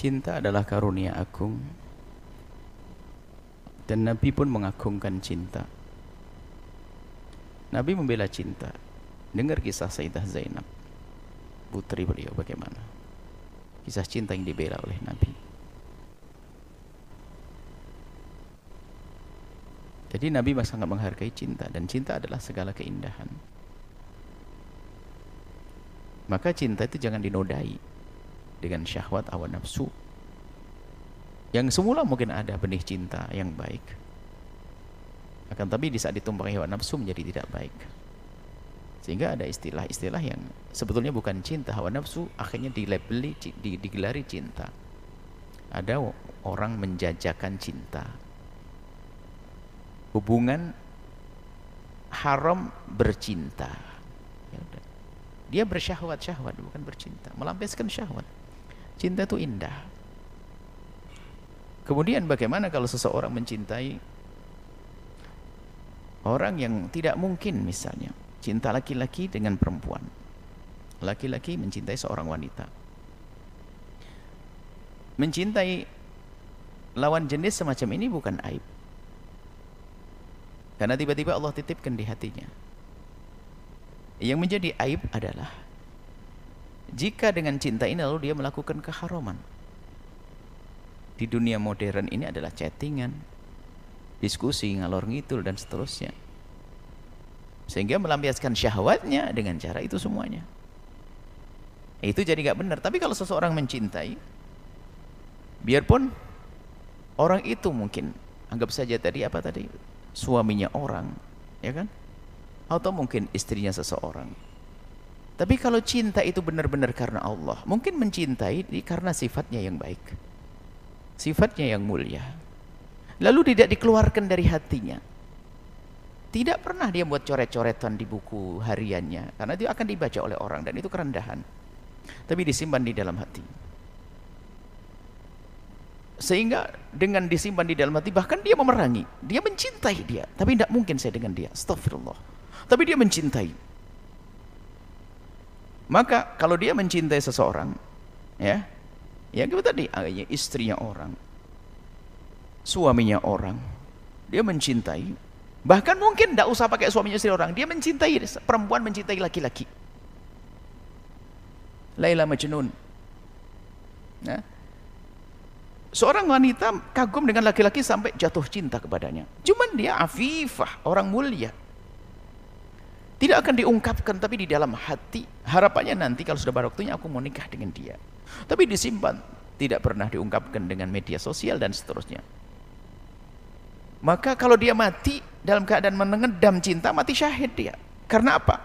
Cinta adalah karunia agung, dan Nabi pun mengagungkan cinta. Nabi membela cinta. Dengar kisah Sayyidah Zainab, putri beliau, bagaimana kisah cinta yang dibela oleh Nabi. Jadi Nabi sangat menghargai cinta, dan cinta adalah segala keindahan. Maka cinta itu jangan dinodai dengan syahwat hawa nafsu. Yang semula mungkin ada benih cinta yang baik, akan tapi di saat ditumpangi hawa nafsu menjadi tidak baik. Sehingga ada istilah-istilah yang sebetulnya bukan cinta, hawa nafsu akhirnya dilabeli, digelari cinta. Ada orang menjajakan cinta, hubungan haram bercinta. Ya udah. Dia bersyahwat-syahwat, bukan bercinta, melampiaskan syahwat. Cinta itu indah. Kemudian bagaimana kalau seseorang mencintai orang yang tidak mungkin, misalnya cinta laki-laki dengan perempuan, laki-laki mencintai seorang wanita, mencintai lawan jenis semacam ini bukan aib, karena tiba-tiba Allah titipkan di hatinya. Yang menjadi aib adalah jika dengan cinta ini lalu dia melakukan keharaman. Di dunia modern ini adalah chattingan, diskusi ngalor ngidul dan seterusnya, sehingga melampiaskan syahwatnya dengan cara itu semuanya. Itu jadi gak benar. Tapi kalau seseorang mencintai, biarpun orang itu mungkin anggap saja tadi apa tadi, suaminya orang, ya kan, atau mungkin istrinya seseorang, tapi kalau cinta itu benar-benar karena Allah, mungkin mencintai karena sifatnya yang baik, sifatnya yang mulia, lalu tidak dikeluarkan dari hatinya. Tidak pernah dia buat coret-coretan di buku hariannya, karena itu akan dibaca oleh orang dan itu kerendahan, tapi disimpan di dalam hati. Sehingga dengan disimpan di dalam hati, bahkan dia memerangi, dia mencintai dia, tapi tidak mungkin saya dengan dia, astagfirullah, tapi dia mencintai. Maka kalau dia mencintai seseorang, ya kita tadi, istrinya orang, suaminya orang, dia mencintai, bahkan mungkin tidak usah pakai suaminya istri orang, dia mencintai, perempuan mencintai laki-laki, Laila Majnun, nah, seorang wanita kagum dengan laki-laki sampai jatuh cinta kepadanya, cuman dia afifah, orang mulia, tidak akan diungkapkan, tapi di dalam hati harapannya nanti kalau sudah pada waktunya aku mau nikah dengan dia, tapi disimpan, tidak pernah diungkapkan dengan media sosial dan seterusnya. Maka kalau dia mati dalam keadaan mengendam cinta, mati syahid dia. Karena apa?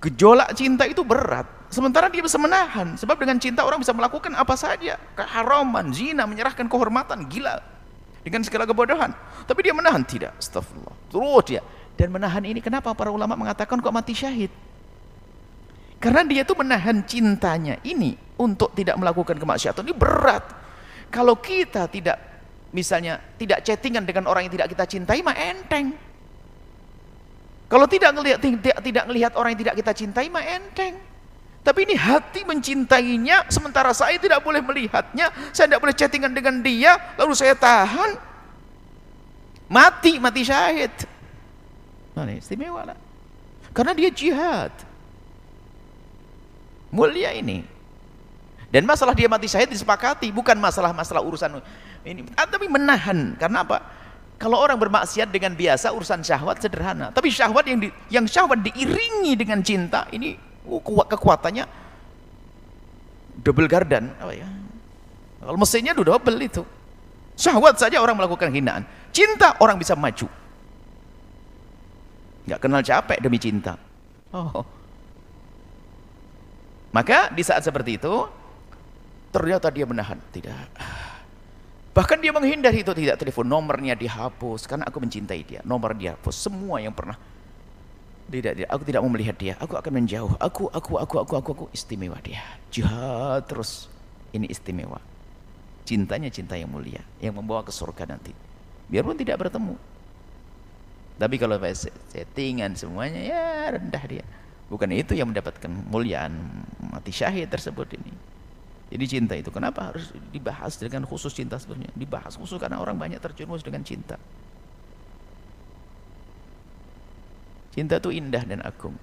Gejolak cinta itu berat, sementara dia bisa menahan, sebab dengan cinta orang bisa melakukan apa saja, keharaman, zina, menyerahkan kehormatan, gila dengan segala kebodohan, tapi dia menahan, tidak, astagfirullah, terus dia. Dan menahan ini kenapa para ulama mengatakan kok mati syahid? Karena dia itu menahan cintanya ini untuk tidak melakukan kemaksiatan. Ini berat. Kalau kita tidak, misalnya tidak chattingan dengan orang yang tidak kita cintai, mah enteng. Kalau tidak melihat orang yang tidak kita cintai, mah enteng. Tapi ini hati mencintainya, sementara saya tidak boleh melihatnya, saya tidak boleh chattingan dengan dia, lalu saya tahan, mati syahid. Nah, ini istimewa lah, karena dia jihad, mulia ini. Dan masalah dia mati syahid disepakati, bukan masalah urusan ini, tapi menahan. Karena apa? Kalau orang bermaksiat dengan biasa urusan syahwat sederhana, tapi syahwat yang syahwat diiringi dengan cinta ini kekuatannya double garden, apa ya? Kalau mesinnya double itu. Syahwat saja orang melakukan hinaan, cinta orang bisa maju. Nggak kenal capek demi cinta. Maka di saat seperti itu ternyata dia menahan, tidak, bahkan dia menghindari itu, tidak, telepon nomornya dihapus karena aku mencintai dia, nomor dia hapus, semua yang pernah, tidak, aku tidak mau melihat dia, aku akan menjauh, aku istimewa dia, jihad terus, ini istimewa, cintanya cinta yang mulia yang membawa ke surga nanti, biarpun tidak bertemu. Tapi kalau settingan semuanya, ya rendah dia. Bukan itu yang mendapatkan muliaan mati syahid tersebut ini. Jadi cinta itu kenapa harus dibahas dengan khusus cinta sebenarnya? Dibahas khusus karena orang banyak terjerumus dengan cinta. Cinta itu indah dan agung.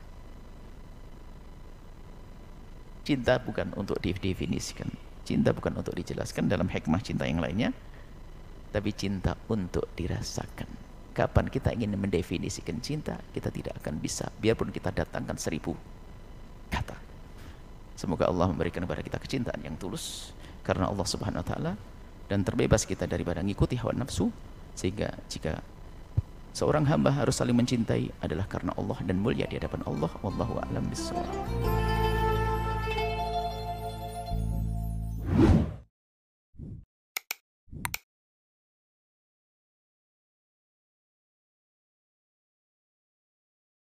Cinta bukan untuk didefinisikan. Cinta bukan untuk dijelaskan dalam hikmah cinta yang lainnya. Tapi cinta untuk dirasakan. Kapan kita ingin mendefinisikan cinta, kita tidak akan bisa. Biarpun kita datangkan 1000 kata. Semoga Allah memberikan kepada kita kecintaan yang tulus karena Allah Subhanahu wa taala, dan terbebas kita daripada mengikuti hawa nafsu, sehingga jika seorang hamba harus saling mencintai adalah karena Allah dan mulia di hadapan Allah. Wallahu a'lam bishawab.